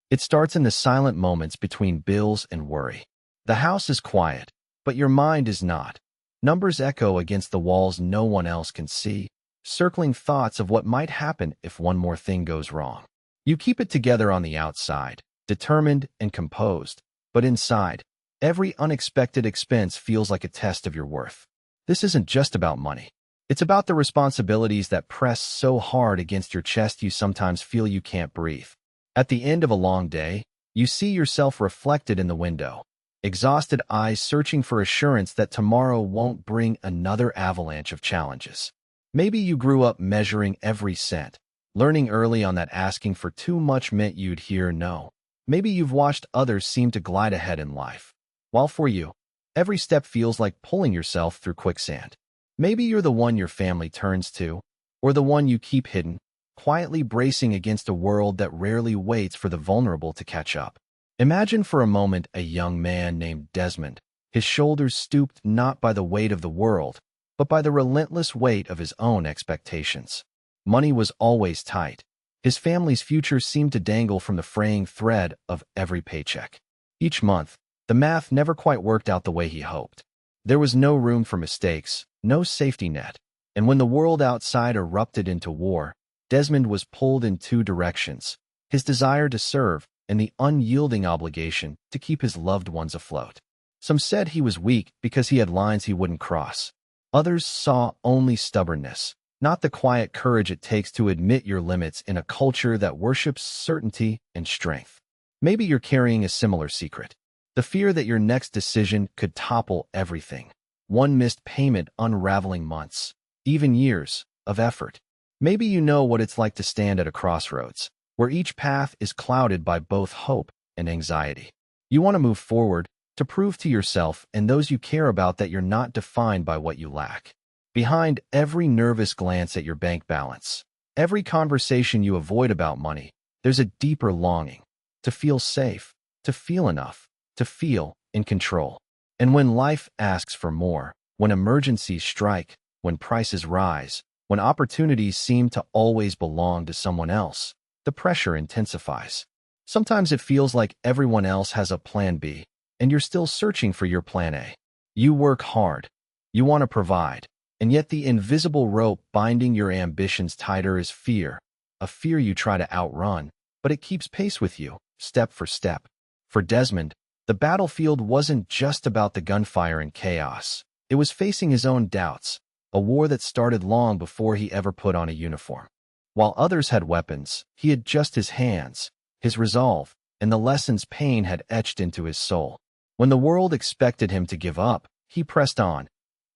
It starts in the silent moments between bills and worry. The house is quiet, but your mind is not. Numbers echo against the walls no one else can see, circling thoughts of what might happen if one more thing goes wrong. You keep it together on the outside, determined and composed, but inside, every unexpected expense feels like a test of your worth. This isn't just about money. It's about the responsibilities that press so hard against your chest you sometimes feel you can't breathe. At the end of a long day, you see yourself reflected in the window, exhausted eyes searching for assurance that tomorrow won't bring another avalanche of challenges. Maybe you grew up measuring every cent, learning early on that asking for too much meant you'd hear no. Maybe you've watched others seem to glide ahead in life, while for you, every step feels like pulling yourself through quicksand. Maybe you're the one your family turns to, or the one you keep hidden, quietly bracing against a world that rarely waits for the vulnerable to catch up. Imagine for a moment a young man named Desmond, his shoulders stooped not by the weight of the world, but by the relentless weight of his own expectations. Money was always tight. His family's future seemed to dangle from the fraying thread of every paycheck. Each month, the math never quite worked out the way he hoped. There was no room for mistakes, no safety net, and when the world outside erupted into war, Desmond was pulled in two directions: his desire to serve and the unyielding obligation to keep his loved ones afloat. Some said he was weak because he had lines he wouldn't cross. Others saw only stubbornness, not the quiet courage it takes to admit your limits in a culture that worships certainty and strength. Maybe you're carrying a similar secret: the fear that your next decision could topple everything. One missed payment unraveling months, even years, of effort. Maybe you know what it's like to stand at a crossroads, where each path is clouded by both hope and anxiety. You want to move forward, to prove to yourself and those you care about that you're not defined by what you lack. Behind every nervous glance at your bank balance, every conversation you avoid about money, there's a deeper longing to feel safe, to feel enough, to feel in control. And when life asks for more, when emergencies strike, when prices rise, when opportunities seem to always belong to someone else, the pressure intensifies. Sometimes it feels like everyone else has a plan B, and you're still searching for your plan A. You work hard, you want to provide, and yet the invisible rope binding your ambitions tighter is fear, a fear you try to outrun, but it keeps pace with you, step for step. For Desmond, the battlefield wasn't just about the gunfire and chaos. It was facing his own doubts, a war that started long before he ever put on a uniform. While others had weapons, he had just his hands, his resolve, and the lessons pain had etched into his soul. When the world expected him to give up, he pressed on,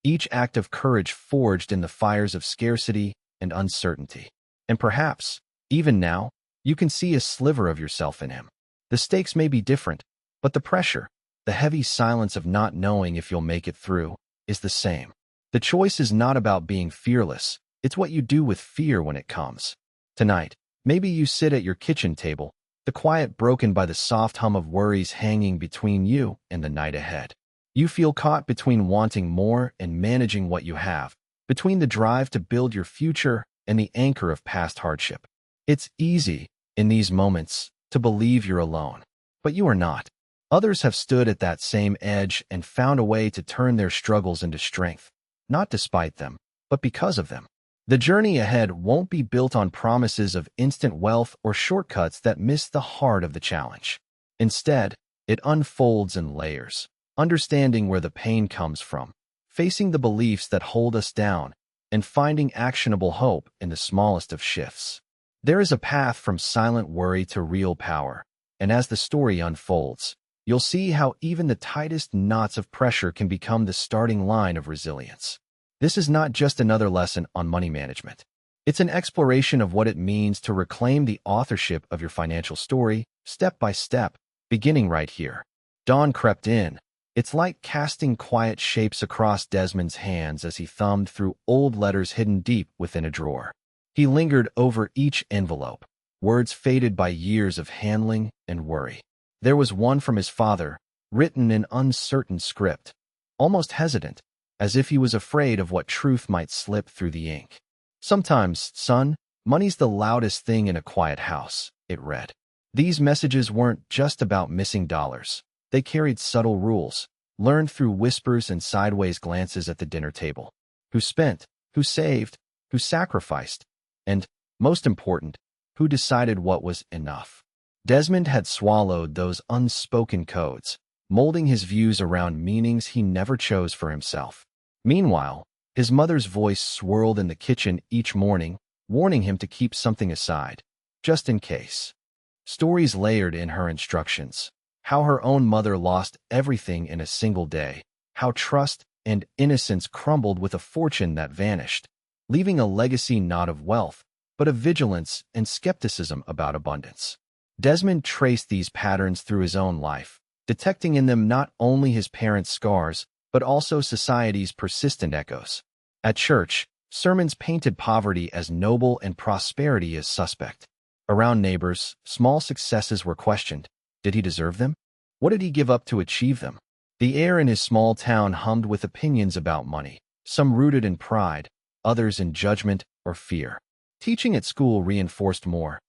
each act of courage forged in the fires of scarcity and uncertainty. And perhaps, even now, you can see a sliver of yourself in him. The stakes may be different, but the pressure, the heavy silence of not knowing if you'll make it through, is the same. The choice is not about being fearless, it's what you do with fear when it comes. Tonight, maybe you sit at your kitchen table, the quiet broken by the soft hum of worries hanging between you and the night ahead. You feel caught between wanting more and managing what you have, between the drive to build your future and the anchor of past hardship. It's easy, in these moments, to believe you're alone, but you are not. Others have stood at that same edge and found a way to turn their struggles into strength, not despite them, but because of them. The journey ahead won't be built on promises of instant wealth or shortcuts that miss the heart of the challenge. Instead, it unfolds in layers, understanding where the pain comes from, facing the beliefs that hold us down, and finding actionable hope in the smallest of shifts. There is a path from silent worry to real power, and as the story unfolds, you'll see how even the tightest knots of pressure can become the starting line of resilience. This is not just another lesson on money management. It's an exploration of what it means to reclaim the authorship of your financial story, step by step, beginning right here. Dawn crept in. It's like casting quiet shapes across Desmond's hands as he thumbed through old letters hidden deep within a drawer. He lingered over each envelope, words faded by years of handling and worry. There was one from his father, written in uncertain script, almost hesitant, as if he was afraid of what truth might slip through the ink. "Sometimes, son, money's the loudest thing in a quiet house," it read. These messages weren't just about missing dollars. They carried subtle rules, learned through whispers and sideways glances at the dinner table. Who spent, who saved, who sacrificed, and, most important, who decided what was enough. Desmond had swallowed those unspoken codes, molding his views around meanings he never chose for himself. Meanwhile, his mother's voice swirled in the kitchen each morning, warning him to keep something aside, just in case. Stories layered in her instructions. How her own mother lost everything in a single day. How trust and innocence crumbled with a fortune that vanished, leaving a legacy not of wealth, but of vigilance and skepticism about abundance. Desmond traced these patterns through his own life, detecting in them not only his parents' scars, but also society's persistent echoes. At church, sermons painted poverty as noble and prosperity as suspect. Around neighbors, small successes were questioned. Did he deserve them? What did he give up to achieve them? The air in his small town hummed with opinions about money, some rooted in pride, others in judgment or fear. Teaching at school reinforced more.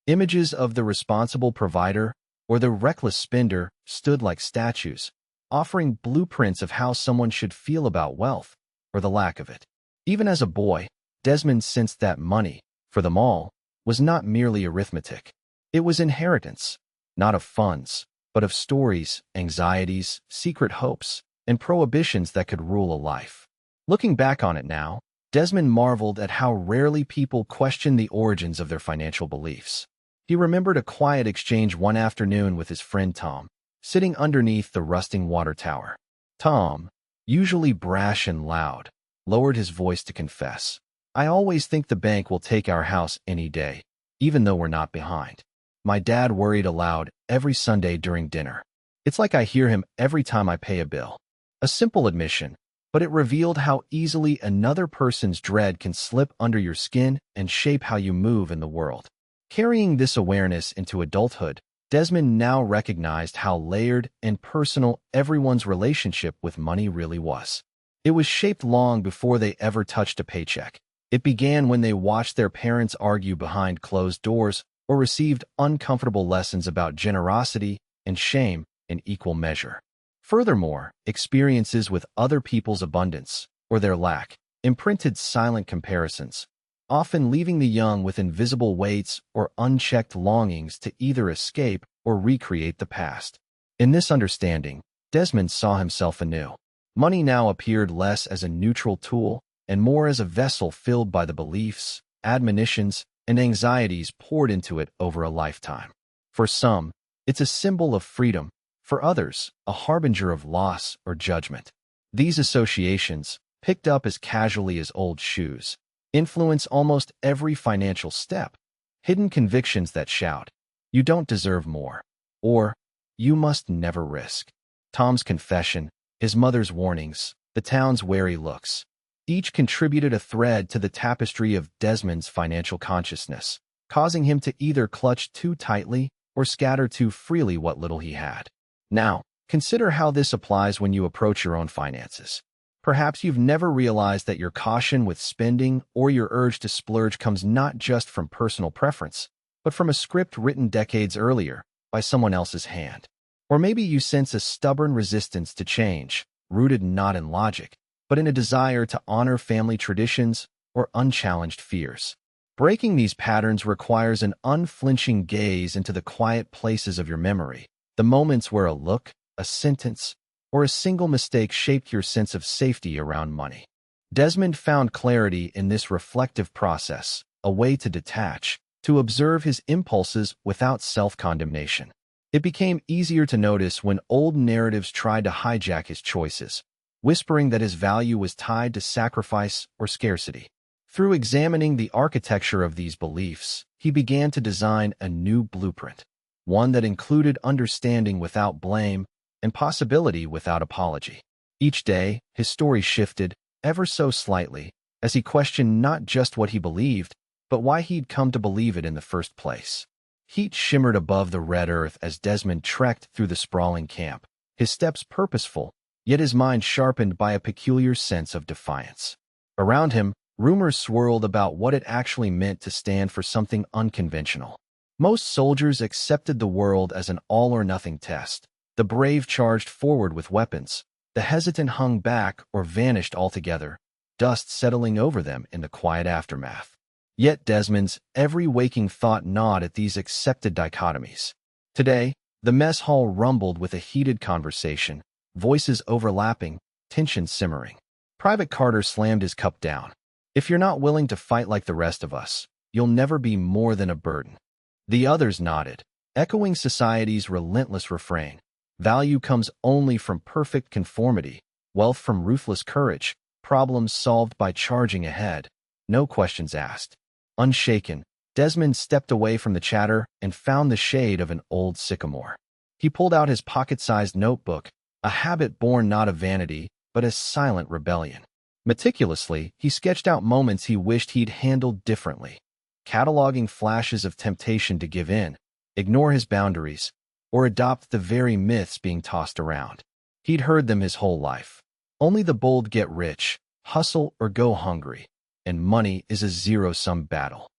Images of the responsible provider or the reckless spender stood like statues, offering blueprints of how someone should feel about wealth, or the lack of it. Even as a boy, Desmond sensed that money, for them all, was not merely arithmetic. It was inheritance, not of funds, but of stories, anxieties, secret hopes, and prohibitions that could rule a life. Looking back on it now, Desmond marveled at how rarely people questioned the origins of their financial beliefs. He remembered a quiet exchange one afternoon with his friend Tom, sitting underneath the rusting water tower. Tom, usually brash and loud, lowered his voice to confess, "I always think the bank will take our house any day, even though we're not behind." My dad worried aloud every Sunday during dinner. It's like I hear him every time I pay a bill. A simple admission, but it revealed how easily another person's dread can slip under your skin and shape how you move in the world. Carrying this awareness into adulthood, Desmond now recognized how layered and personal everyone's relationship with money really was. It was shaped long before they ever touched a paycheck. It began when they watched their parents argue behind closed doors or received uncomfortable lessons about generosity and shame in equal measure. Furthermore, experiences with other people's abundance, or their lack, imprinted silent comparisons, often leaving the young with invisible weights or unchecked longings to either escape or recreate the past. In this understanding, Desmond saw himself anew. Money now appeared less as a neutral tool and more as a vessel filled by the beliefs, admonitions, and anxieties poured into it over a lifetime. For some, it's a symbol of freedom. For others, a harbinger of loss or judgment. These associations, picked up as casually as old shoes, influence almost every financial step. Hidden convictions that shout, "You don't deserve more," or "You must never risk." Tom's confession, his mother's warnings, the town's wary looks, each contributed a thread to the tapestry of Desmond's financial consciousness, causing him to either clutch too tightly or scatter too freely what little he had. Now, consider how this applies when you approach your own finances. Perhaps you've never realized that your caution with spending or your urge to splurge comes not just from personal preference, but from a script written decades earlier by someone else's hand. Or maybe you sense a stubborn resistance to change, rooted not in logic, but in a desire to honor family traditions or unchallenged fears. Breaking these patterns requires an unflinching gaze into the quiet places of your memory, the moments where a look, a sentence, or a single mistake shaped your sense of safety around money. Desmond found clarity in this reflective process, a way to detach, to observe his impulses without self-condemnation. It became easier to notice when old narratives tried to hijack his choices, whispering that his value was tied to sacrifice or scarcity. Through examining the architecture of these beliefs, he began to design a new blueprint, one that included understanding without blame and possibility without apology. Each day, his story shifted, ever so slightly, as he questioned not just what he believed, but why he'd come to believe it in the first place. Heat shimmered above the red earth as Desmond trekked through the sprawling camp, his steps purposeful, yet his mind sharpened by a peculiar sense of defiance. Around him, rumors swirled about what it actually meant to stand for something unconventional. Most soldiers accepted the world as an all-or-nothing test. The brave charged forward with weapons. The hesitant hung back or vanished altogether, dust settling over them in the quiet aftermath. Yet Desmond's every waking thought gnawed at these accepted dichotomies. Today, the mess hall rumbled with a heated conversation, voices overlapping, tension simmering. Private Carter slammed his cup down. "If you're not willing to fight like the rest of us, you'll never be more than a burden." The others nodded, echoing society's relentless refrain. Value comes only from perfect conformity, wealth from ruthless courage, problems solved by charging ahead, no questions asked. Unshaken, Desmond stepped away from the chatter and found the shade of an old sycamore. He pulled out his pocket-sized notebook, a habit born not of vanity, but as silent rebellion. Meticulously, he sketched out moments he wished he'd handled differently, cataloging flashes of temptation to give in, ignore his boundaries, or adopt the very myths being tossed around. He'd heard them his whole life. Only the bold get rich, hustle or go hungry, and money is a zero-sum battle.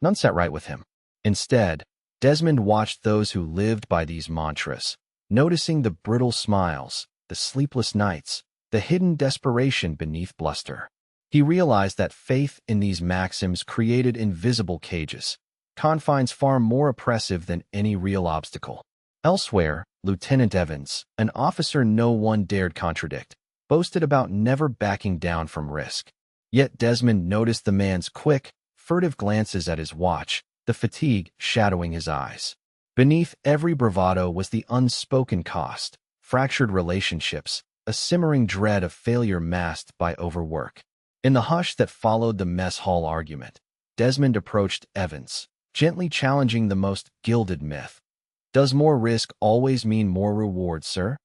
None sat right with him. Instead, Desmond watched those who lived by these mantras, noticing the brittle smiles, the sleepless nights, the hidden desperation beneath bluster. He realized that faith in these maxims created invisible cages, confines far more oppressive than any real obstacle. Elsewhere, Lieutenant Evans, an officer no one dared contradict, boasted about never backing down from risk. Yet Desmond noticed the man's quick, furtive glances at his watch, the fatigue shadowing his eyes. Beneath every bravado was the unspoken cost, fractured relationships, a simmering dread of failure masked by overwork. In the hush that followed the mess hall argument, Desmond approached Evans, gently challenging the most gilded myth. "Does more risk always mean more reward, sir?"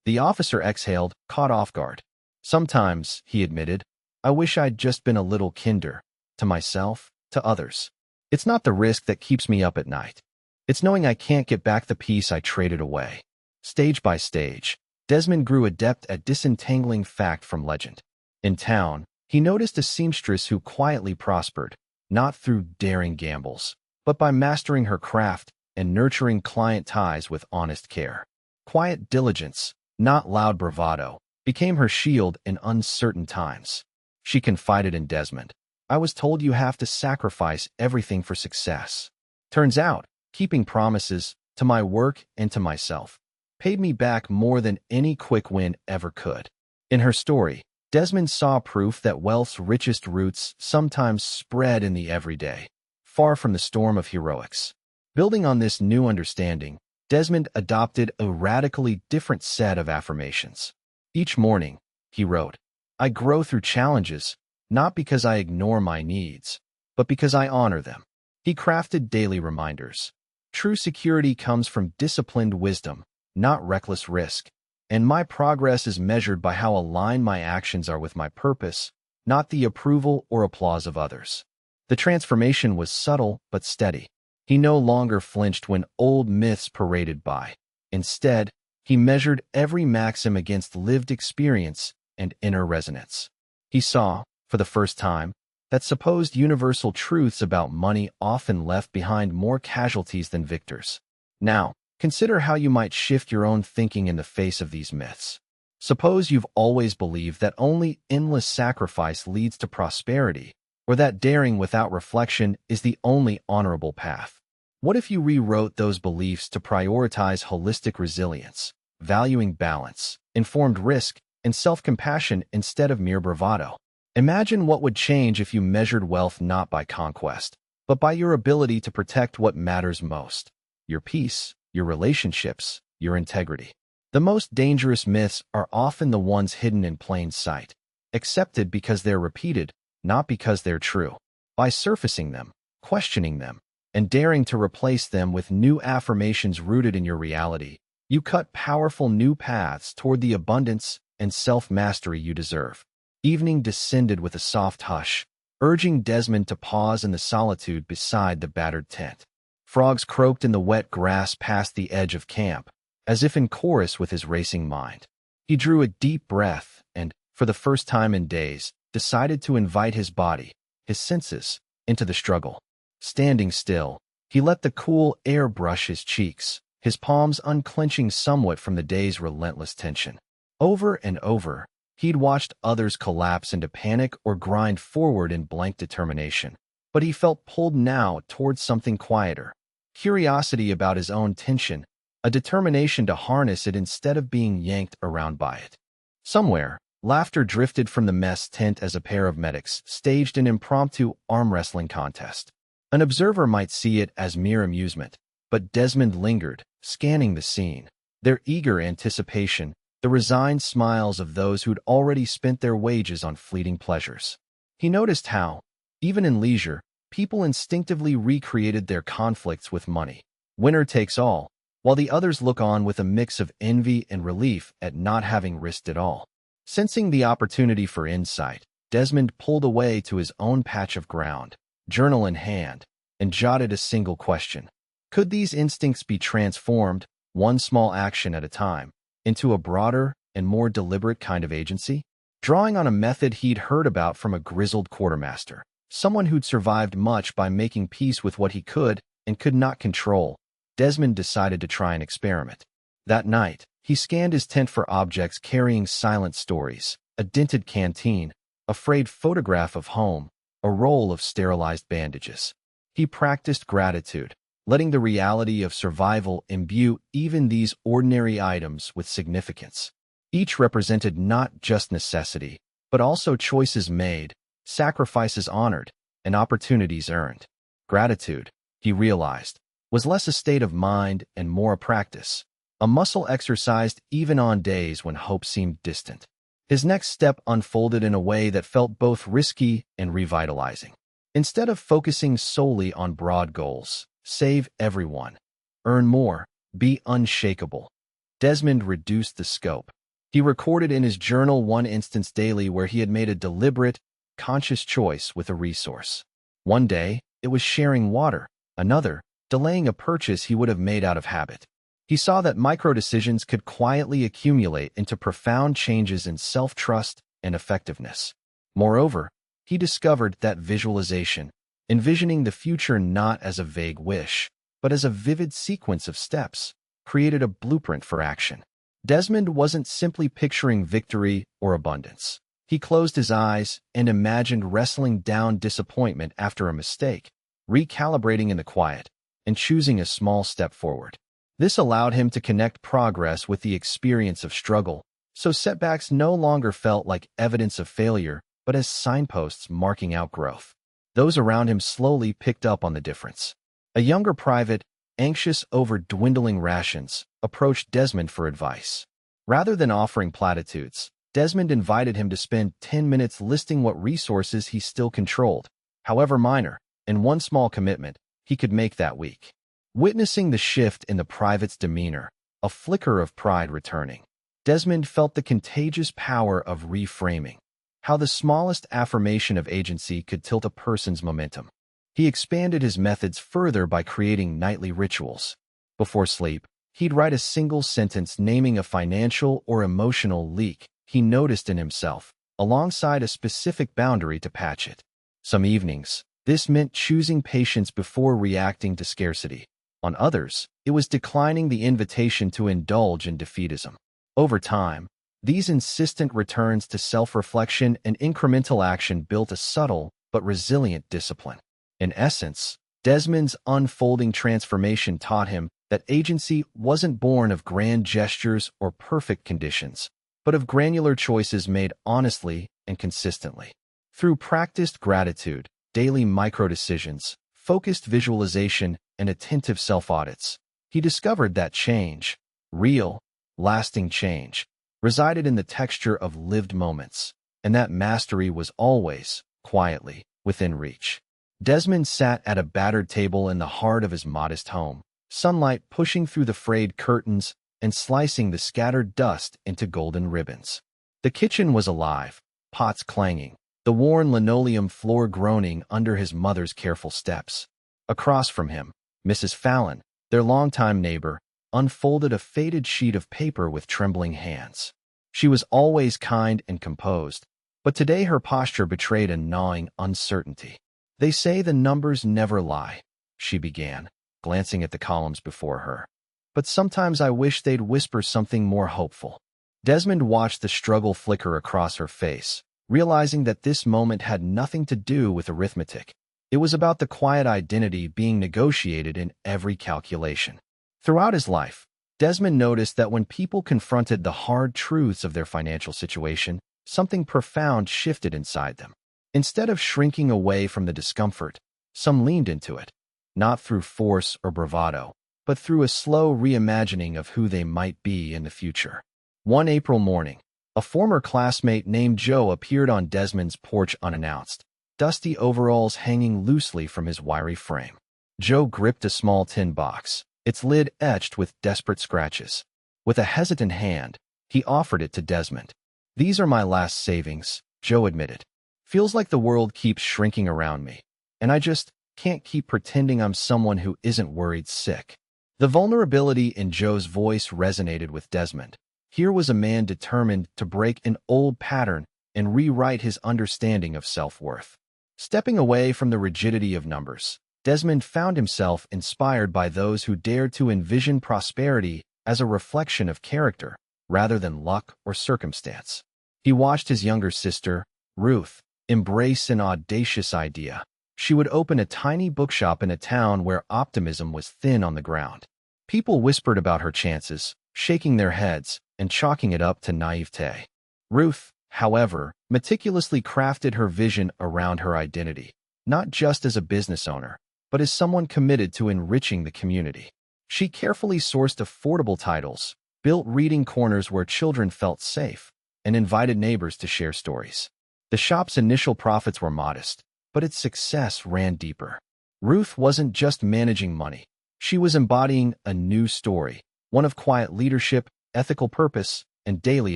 The officer exhaled, caught off guard. "Sometimes," he admitted, "I wish I'd just been a little kinder, to myself, to others. It's not the risk that keeps me up at night. It's knowing I can't get back the peace I traded away." Stage by stage, Desmond grew adept at disentangling fact from legend. In town, he noticed a seamstress who quietly prospered, not through daring gambles, but by mastering her craft and nurturing client ties with honest care. Quiet diligence, not loud bravado, became her shield in uncertain times. She confided in Desmond, "I was told you have to sacrifice everything for success. Turns out, keeping promises, to my work and to myself, paid me back more than any quick win ever could." In her story, Desmond saw proof that wealth's richest roots sometimes spread in the everyday, far from the storm of heroics. Building on this new understanding, Desmond adopted a radically different set of affirmations. Each morning, he wrote, "I grow through challenges, not because I ignore my needs, but because I honor them." He crafted daily reminders. "True security comes from disciplined wisdom, not reckless risk, and my progress is measured by how aligned my actions are with my purpose, not the approval or applause of others." The transformation was subtle but steady. He no longer flinched when old myths paraded by. Instead, he measured every maxim against lived experience and inner resonance. He saw, for the first time, that supposed universal truths about money often left behind more casualties than victors. Now, consider how you might shift your own thinking in the face of these myths. Suppose you've always believed that only endless sacrifice leads to prosperity, or that daring without reflection is the only honorable path. What if you rewrote those beliefs to prioritize holistic resilience, valuing balance, informed risk, and self-compassion instead of mere bravado? Imagine what would change if you measured wealth not by conquest, but by your ability to protect what matters most: your peace, your relationships, your integrity. The most dangerous myths are often the ones hidden in plain sight, accepted because they're repeated, not because they're true. By surfacing them, questioning them, and daring to replace them with new affirmations rooted in your reality, you cut powerful new paths toward the abundance and self-mastery you deserve. Evening descended with a soft hush, urging Desmond to pause in the solitude beside the battered tent. Frogs croaked in the wet grass past the edge of camp, as if in chorus with his racing mind. He drew a deep breath and, for the first time in days, decided to invite his body, his senses, into the struggle. Standing still, He let the cool air brush his cheeks, his palms unclenching somewhat from the day's relentless tension. Over and over, he'd watched others collapse into panic or grind forward in blank determination. But he felt pulled now towards something quieter. Curiosity about his own tension, a determination to harness it instead of being yanked around by it. Somewhere, laughter drifted from the mess tent as a pair of medics staged an impromptu arm wrestling contest. An observer might see it as mere amusement, but Desmond lingered, scanning the scene. Their eager anticipation, the resigned smiles of those who'd already spent their wages on fleeting pleasures. He noticed how, even in leisure, people instinctively recreated their conflicts with money. Winner takes all, while the others look on with a mix of envy and relief at not having risked it all. Sensing the opportunity for insight, Desmond pulled away to his own patch of ground, journal in hand, and jotted a single question. Could these instincts be transformed, one small action at a time, into a broader and more deliberate kind of agency? Drawing on a method he'd heard about from a grizzled quartermaster, someone who'd survived much by making peace with what he could and could not control, Desmond decided to try an experiment. That night, he scanned his tent for objects carrying silent stories, a dented canteen, a frayed photograph of home, a roll of sterilized bandages. He practiced gratitude, letting the reality of survival imbue even these ordinary items with significance. Each represented not just necessity, but also choices made, sacrifices honored, and opportunities earned. Gratitude, he realized, was less a state of mind and more a practice, a muscle exercised even on days when hope seemed distant. His next step unfolded in a way that felt both risky and revitalizing. Instead of focusing solely on broad goals, save everyone, earn more, be unshakable, Desmond reduced the scope. He recorded in his journal one instance daily where he had made a deliberate, conscious choice with a resource. One day, it was sharing water. Another, delaying a purchase he would have made out of habit. He saw that micro-decisions could quietly accumulate into profound changes in self-trust and effectiveness. Moreover, he discovered that visualization, envisioning the future not as a vague wish, but as a vivid sequence of steps, created a blueprint for action. Desmond wasn't simply picturing victory or abundance. He closed his eyes and imagined wrestling down disappointment after a mistake, recalibrating in the quiet, and choosing a small step forward. This allowed him to connect progress with the experience of struggle, so setbacks no longer felt like evidence of failure, but as signposts marking out growth. Those around him slowly picked up on the difference. A younger private, anxious over dwindling rations, approached Desmond for advice. Rather than offering platitudes, Desmond invited him to spend 10 minutes listing what resources he still controlled, however minor, and one small commitment he could make that week. Witnessing the shift in the private's demeanor, a flicker of pride returning, Desmond felt the contagious power of reframing, how the smallest affirmation of agency could tilt a person's momentum. He expanded his methods further by creating nightly rituals. Before sleep, he'd write a single sentence naming a financial or emotional leak he noticed in himself, alongside a specific boundary to patch it. Some evenings, this meant choosing patience before reacting to scarcity. On others, it was declining the invitation to indulge in defeatism. Over time, these insistent returns to self-reflection and incremental action built a subtle but resilient discipline. In essence, Desmond's unfolding transformation taught him that agency wasn't born of grand gestures or perfect conditions, but of granular choices made honestly and consistently. Through practiced gratitude, daily micro-decisions, focused visualization, and attentive self-audits, he discovered that change, real, lasting change, resided in the texture of lived moments, and that mastery was always, quietly, within reach. Desmond sat at a battered table in the heart of his modest home, sunlight pushing through the frayed curtains and slicing the scattered dust into golden ribbons. The kitchen was alive, pots clanging, the worn linoleum floor groaning under his mother's careful steps. Across from him, Mrs. Fallon, their longtime neighbor, unfolded a faded sheet of paper with trembling hands. She was always kind and composed, but today her posture betrayed a gnawing uncertainty. "They say the numbers never lie," she began, glancing at the columns before her. But sometimes I wish they'd whisper something more hopeful. Desmond watched the struggle flicker across her face, realizing that this moment had nothing to do with arithmetic. It was about the quiet identity being negotiated in every calculation. Throughout his life, Desmond noticed that when people confronted the hard truths of their financial situation, something profound shifted inside them. Instead of shrinking away from the discomfort, some leaned into it, not through force or bravado, but through a slow reimagining of who they might be in the future. One April morning, a former classmate named Joe appeared on Desmond's porch unannounced, dusty overalls hanging loosely from his wiry frame. Joe gripped a small tin box, its lid etched with desperate scratches. With a hesitant hand, he offered it to Desmond. "These are my last savings," Joe admitted. "Feels like the world keeps shrinking around me, and I just can't keep pretending I'm someone who isn't worried sick." The vulnerability in Joe's voice resonated with Desmond. Here was a man determined to break an old pattern and rewrite his understanding of self-worth. Stepping away from the rigidity of numbers, Desmond found himself inspired by those who dared to envision prosperity as a reflection of character rather than luck or circumstance. He watched his younger sister, Ruth, embrace an audacious idea. She would open a tiny bookshop in a town where optimism was thin on the ground. People whispered about her chances, shaking their heads and chalking it up to naivete. Ruth, however, meticulously crafted her vision around her identity, not just as a business owner, but as someone committed to enriching the community. She carefully sourced affordable titles, built reading corners where children felt safe, and invited neighbors to share stories. The shop's initial profits were modest, but its success ran deeper. Ruth wasn't just managing money. She was embodying a new story, one of quiet leadership, ethical purpose, and daily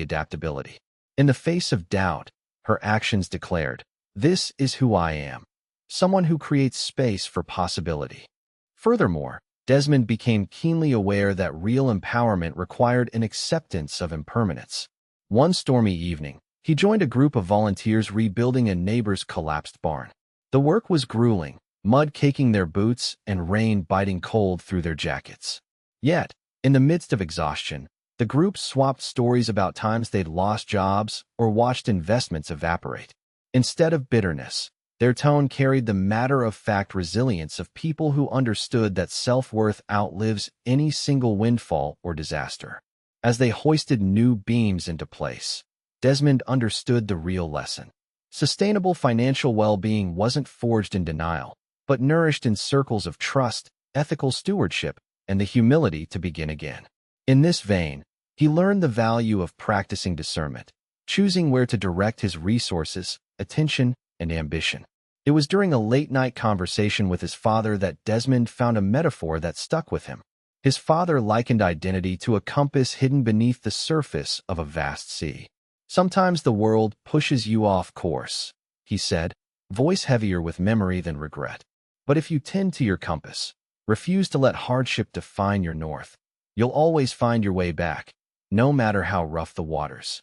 adaptability. In the face of doubt, her actions declared, "This is who I am, someone who creates space for possibility." Furthermore, Desmond became keenly aware that real empowerment required an acceptance of impermanence. One stormy evening, he joined a group of volunteers rebuilding a neighbor's collapsed barn. The work was grueling, mud caking their boots and rain biting cold through their jackets. Yet, in the midst of exhaustion, the group swapped stories about times they'd lost jobs or watched investments evaporate. Instead of bitterness, their tone carried the matter-of-fact resilience of people who understood that self-worth outlives any single windfall or disaster. As they hoisted new beams into place, Desmond understood the real lesson. Sustainable financial well-being wasn't forged in denial, but nourished in circles of trust, ethical stewardship, and the humility to begin again. In this vein, he learned the value of practicing discernment, choosing where to direct his resources, attention, and ambition. It was during a late-night conversation with his father that Desmond found a metaphor that stuck with him. His father likened identity to a compass hidden beneath the surface of a vast sea. "Sometimes the world pushes you off course," he said, voice heavier with memory than regret. "But if you tend to your compass, refuse to let hardship define your north, you'll always find your way back, no matter how rough the waters."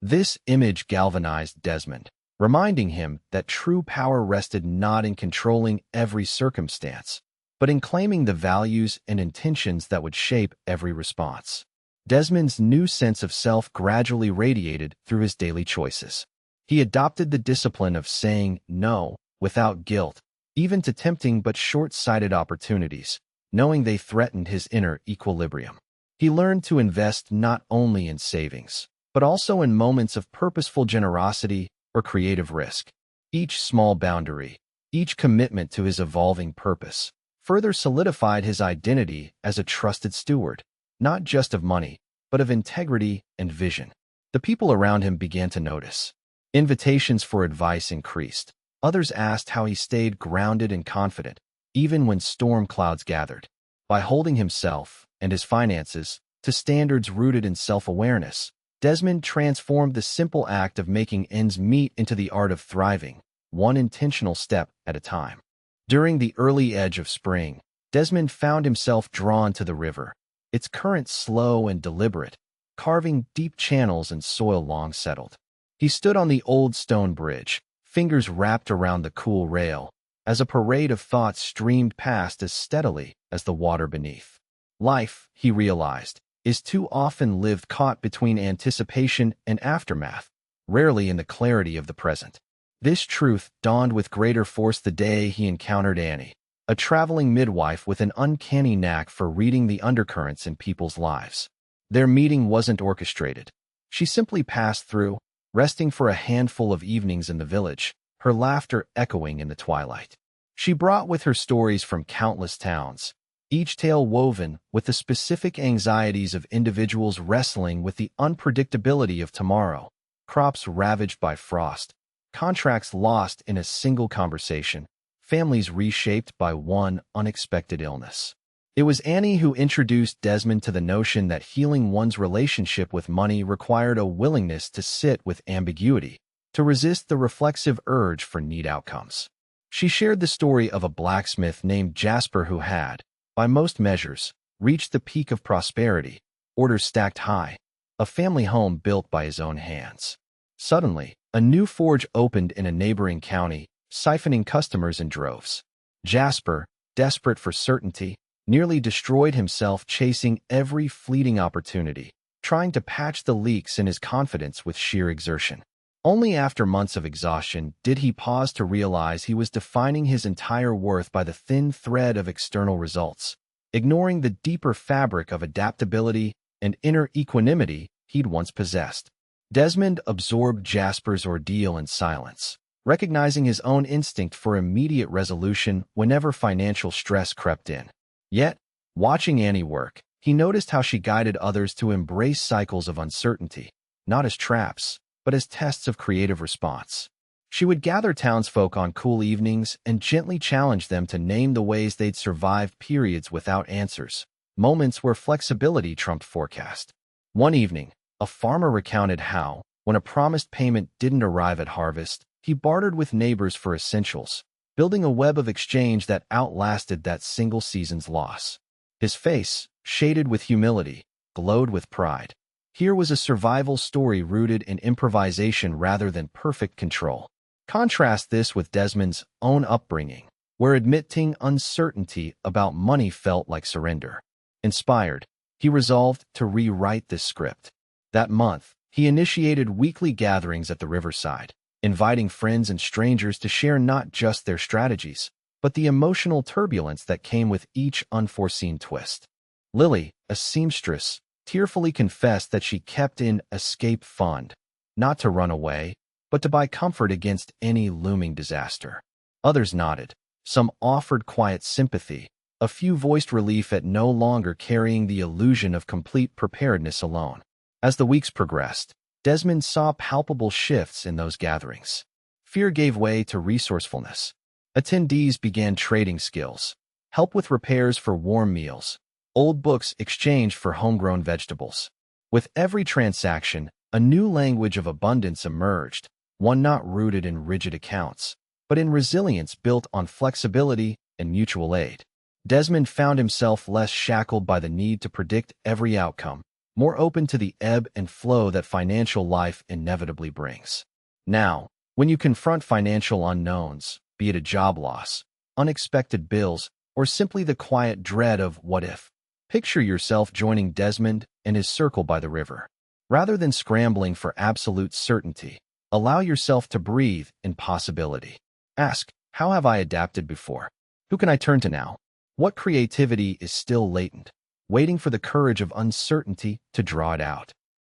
This image galvanized Desmond, reminding him that true power rested not in controlling every circumstance, but in claiming the values and intentions that would shape every response. Desmond's new sense of self gradually radiated through his daily choices. He adopted the discipline of saying no without guilt, even to tempting but short-sighted opportunities, knowing they threatened his inner equilibrium. He learned to invest not only in savings, but also in moments of purposeful generosity or creative risk. Each small boundary, each commitment to his evolving purpose, further solidified his identity as a trusted steward, not just of money, but of integrity and vision. The people around him began to notice. Invitations for advice increased. Others asked how he stayed grounded and confident, even when storm clouds gathered. By holding himself and his finances to standards rooted in self-awareness, Desmond transformed the simple act of making ends meet into the art of thriving, one intentional step at a time. During the early edge of spring, Desmond found himself drawn to the river, its current slow and deliberate, carving deep channels in soil long settled. He stood on the old stone bridge, fingers wrapped around the cool rail, as a parade of thoughts streamed past as steadily as the water beneath. Life, he realized, is too often lived caught between anticipation and aftermath, rarely in the clarity of the present. This truth dawned with greater force the day he encountered Annie, a traveling midwife with an uncanny knack for reading the undercurrents in people's lives. Their meeting wasn't orchestrated. She simply passed through, resting for a handful of evenings in the village, her laughter echoing in the twilight. She brought with her stories from countless towns, each tale woven with the specific anxieties of individuals wrestling with the unpredictability of tomorrow: crops ravaged by frost, contracts lost in a single conversation, families reshaped by one unexpected illness. It was Annie who introduced Desmond to the notion that healing one's relationship with money required a willingness to sit with ambiguity, to resist the reflexive urge for neat outcomes. She shared the story of a blacksmith named Jasper who had, by most measures, reached the peak of prosperity, orders stacked high, a family home built by his own hands. Suddenly, a new forge opened in a neighboring county, siphoning customers in droves. Jasper, desperate for certainty, nearly destroyed himself chasing every fleeting opportunity, trying to patch the leaks in his confidence with sheer exertion. Only after months of exhaustion did he pause to realize he was defining his entire worth by the thin thread of external results, ignoring the deeper fabric of adaptability and inner equanimity he'd once possessed. Desmond absorbed Jasper's ordeal in silence, recognizing his own instinct for immediate resolution whenever financial stress crept in. Yet, watching Annie work, he noticed how she guided others to embrace cycles of uncertainty, not as traps, but as tests of creative response. She would gather townsfolk on cool evenings and gently challenge them to name the ways they'd survived periods without answers, moments where flexibility trumped forecast. One evening, a farmer recounted how, when a promised payment didn't arrive at harvest, he bartered with neighbors for essentials, building a web of exchange that outlasted that single season's loss. His face, shaded with humility, glowed with pride. Here was a survival story rooted in improvisation rather than perfect control. Contrast this with Desmond's own upbringing, where admitting uncertainty about money felt like surrender. Inspired, he resolved to rewrite this script. That month, he initiated weekly gatherings at the riverside, inviting friends and strangers to share not just their strategies, but the emotional turbulence that came with each unforeseen twist. Lily, a seamstress, tearfully confessed that she kept an escape fund, not to run away, but to buy comfort against any looming disaster. Others nodded. Some offered quiet sympathy. A few voiced relief at no longer carrying the illusion of complete preparedness alone. As the weeks progressed, Desmond saw palpable shifts in those gatherings. Fear gave way to resourcefulness. Attendees began trading skills, help with repairs for warm meals, old books exchanged for homegrown vegetables. With every transaction, a new language of abundance emerged, one not rooted in rigid accounts, but in resilience built on flexibility and mutual aid. Desmond found himself less shackled by the need to predict every outcome, more open to the ebb and flow that financial life inevitably brings. Now, when you confront financial unknowns, be it a job loss, unexpected bills, or simply the quiet dread of what if, picture yourself joining Desmond and his circle by the river. Rather than scrambling for absolute certainty, allow yourself to breathe in possibility. Ask, how have I adapted before? Who can I turn to now? What creativity is still latent, waiting for the courage of uncertainty to draw it out?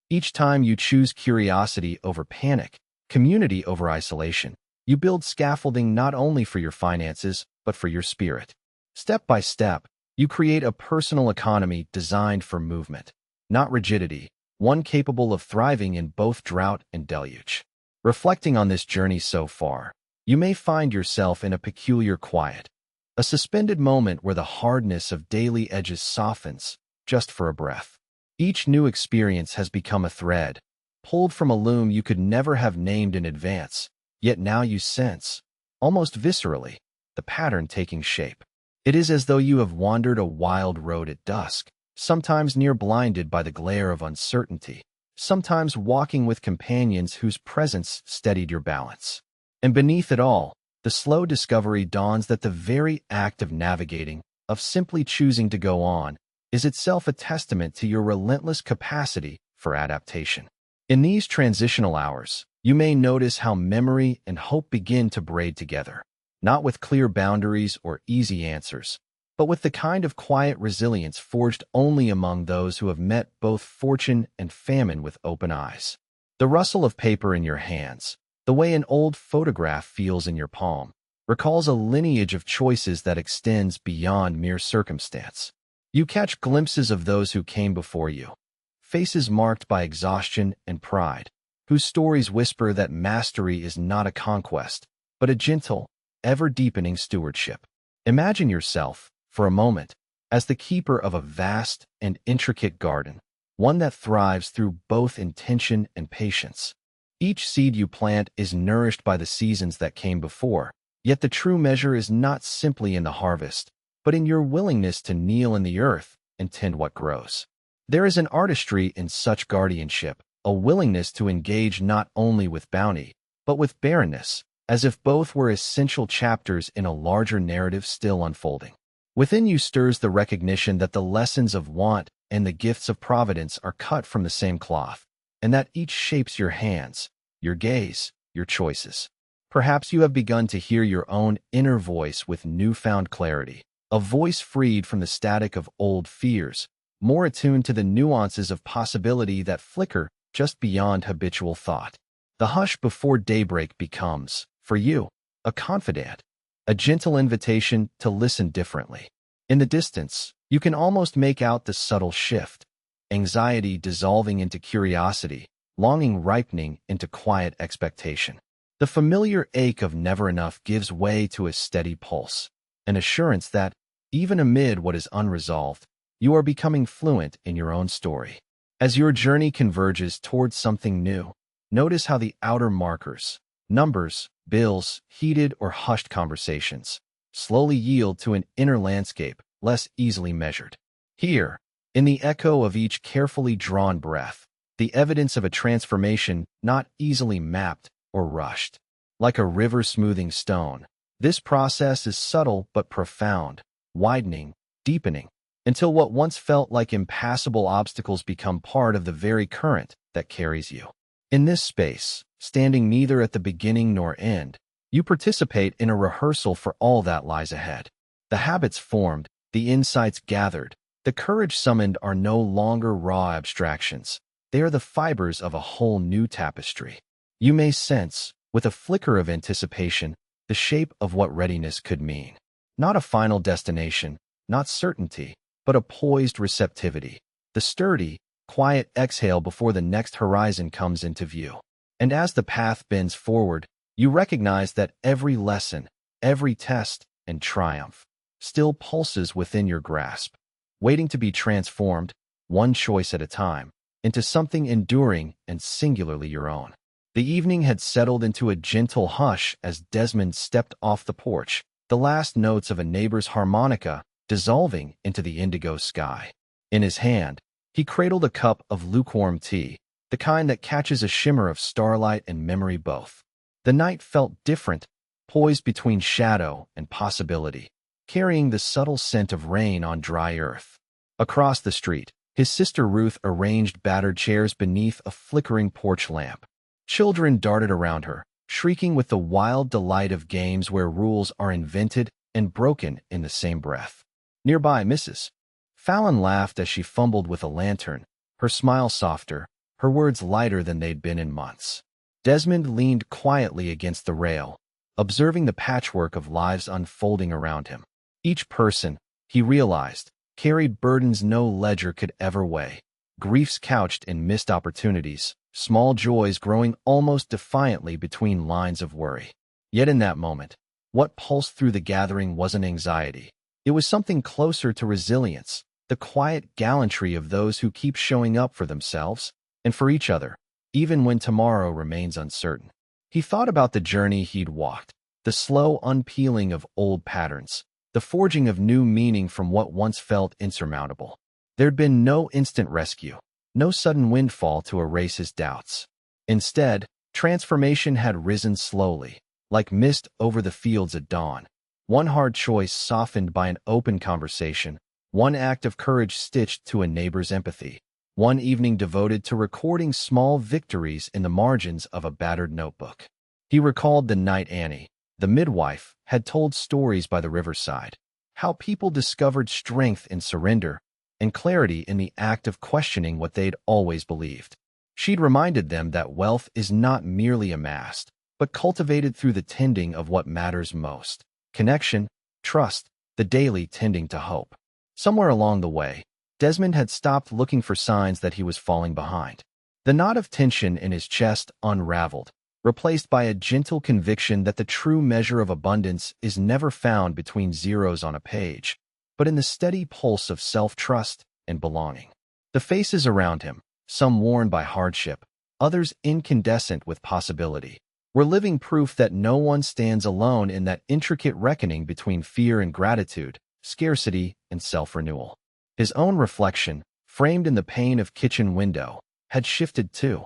Each time you choose curiosity over panic, community over isolation, you build scaffolding not only for your finances, but for your spirit. Step by step, you create a personal economy designed for movement, not rigidity, one capable of thriving in both drought and deluge. Reflecting on this journey so far, you may find yourself in a peculiar quiet, a suspended moment where the hardness of daily edges softens, just for a breath. Each new experience has become a thread, pulled from a loom you could never have named in advance, yet now you sense, almost viscerally, the pattern taking shape. It is as though you have wandered a wild road at dusk, sometimes near blinded by the glare of uncertainty, sometimes walking with companions whose presence steadied your balance. And beneath it all, the slow discovery dawns that the very act of navigating, of simply choosing to go on, is itself a testament to your relentless capacity for adaptation. In these transitional hours, you may notice how memory and hope begin to braid together, not with clear boundaries or easy answers, but with the kind of quiet resilience forged only among those who have met both fortune and famine with open eyes. The rustle of paper in your hands, the way an old photograph feels in your palm, recalls a lineage of choices that extends beyond mere circumstance. You catch glimpses of those who came before you, faces marked by exhaustion and pride, whose stories whisper that mastery is not a conquest, but a gentle, ever-deepening stewardship. Imagine yourself, for a moment, as the keeper of a vast and intricate garden, one that thrives through both intention and patience. Each seed you plant is nourished by the seasons that came before, yet the true measure is not simply in the harvest, but in your willingness to kneel in the earth and tend what grows. There is an artistry in such guardianship, a willingness to engage not only with bounty, but with barrenness, as if both were essential chapters in a larger narrative still unfolding. Within you stirs the recognition that the lessons of want and the gifts of providence are cut from the same cloth, and that each shapes your hands, your gaze, your choices. Perhaps you have begun to hear your own inner voice with newfound clarity, a voice freed from the static of old fears, more attuned to the nuances of possibility that flicker just beyond habitual thought. The hush before daybreak becomes, for you, a confidant, a gentle invitation to listen differently. In the distance, you can almost make out the subtle shift, anxiety dissolving into curiosity, longing ripening into quiet expectation. The familiar ache of never enough gives way to a steady pulse, an assurance that, even amid what is unresolved, you are becoming fluent in your own story. As your journey converges towards something new, notice how the outer markers, numbers, bills, heated or hushed conversations, slowly yield to an inner landscape less easily measured. Here, in the echo of each carefully drawn breath, the evidence of a transformation not easily mapped or rushed. Like a river smoothing stone, this process is subtle but profound, widening, deepening, until what once felt like impassable obstacles become part of the very current that carries you. In this space, standing neither at the beginning nor end, you participate in a rehearsal for all that lies ahead. The habits formed, the insights gathered, the courage summoned are no longer raw abstractions. They are the fibers of a whole new tapestry. You may sense, with a flicker of anticipation, the shape of what readiness could mean. Not a final destination, not certainty, but a poised receptivity, the sturdy, quiet exhale before the next horizon comes into view. And as the path bends forward, you recognize that every lesson, every test, and triumph still pulses within your grasp, waiting to be transformed, one choice at a time, into something enduring and singularly your own. The evening had settled into a gentle hush as Desmond stepped off the porch, the last notes of a neighbor's harmonica dissolving into the indigo sky. In his hand, he cradled a cup of lukewarm tea, the kind that catches a shimmer of starlight and memory both. The night felt different, poised between shadow and possibility, carrying the subtle scent of rain on dry earth. Across the street, his sister Ruth arranged battered chairs beneath a flickering porch lamp. Children darted around her, shrieking with the wild delight of games where rules are invented and broken in the same breath. Nearby, Mrs. Fallon laughed as she fumbled with a lantern, her smile softer, her words lighter than they'd been in months. Desmond leaned quietly against the rail, observing the patchwork of lives unfolding around him. Each person, he realized, carried burdens no ledger could ever weigh, griefs couched in missed opportunities, small joys growing almost defiantly between lines of worry. Yet in that moment, what pulsed through the gathering wasn't anxiety. It was something closer to resilience, the quiet gallantry of those who keep showing up for themselves and for each other, even when tomorrow remains uncertain. He thought about the journey he'd walked, the slow unpeeling of old patterns, the forging of new meaning from what once felt insurmountable. There'd been no instant rescue, no sudden windfall to erase his doubts. Instead, transformation had risen slowly, like mist over the fields at dawn, One hard choice softened by an open conversation, one act of courage stitched to a neighbor's empathy, one evening devoted to recording small victories in the margins of a battered notebook. He recalled the night Annie, the midwife, had told stories by the riverside, how people discovered strength in surrender and clarity in the act of questioning what they'd always believed. She'd reminded them that wealth is not merely amassed, but cultivated through the tending of what matters most: connection, trust, the daily tending to hope. Somewhere along the way, Desmond had stopped looking for signs that he was falling behind. The knot of tension in his chest unraveled, replaced by a gentle conviction that the true measure of abundance is never found between zeros on a page, but in the steady pulse of self-trust and belonging. The faces around him, some worn by hardship, others incandescent with possibility, were living proof that no one stands alone in that intricate reckoning between fear and gratitude, scarcity and self-renewal. His own reflection, framed in the pane of kitchen window, had shifted too.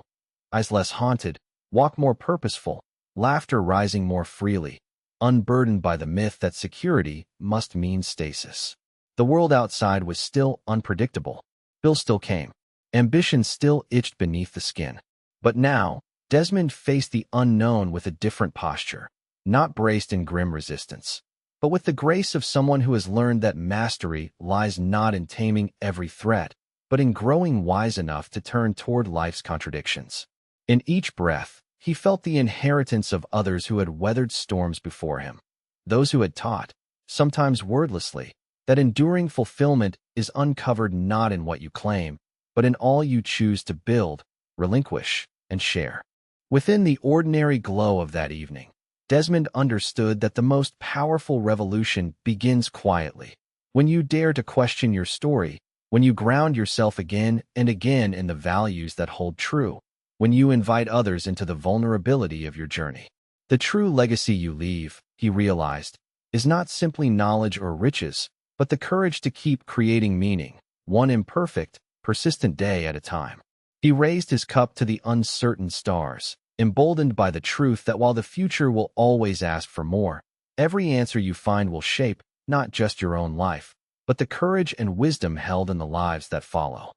Eyes less haunted, walk more purposeful, laughter rising more freely, unburdened by the myth that security must mean stasis. The world outside was still unpredictable. Bills still came. Ambition still itched beneath the skin. But now, Desmond faced the unknown with a different posture, not braced in grim resistance, but with the grace of someone who has learned that mastery lies not in taming every threat, but in growing wise enough to turn toward life's contradictions. In each breath, he felt the inheritance of others who had weathered storms before him, those who had taught, sometimes wordlessly, that enduring fulfillment is uncovered not in what you claim, but in all you choose to build, relinquish, and share. Within the ordinary glow of that evening, Desmond understood that the most powerful revolution begins quietly, when you dare to question your story, when you ground yourself again and again in the values that hold true, when you invite others into the vulnerability of your journey. The true legacy you leave, he realized, is not simply knowledge or riches, but the courage to keep creating meaning, one imperfect, persistent day at a time. He raised his cup to the uncertain stars, emboldened by the truth that while the future will always ask for more, every answer you find will shape not just your own life, but the courage and wisdom held in the lives that follow.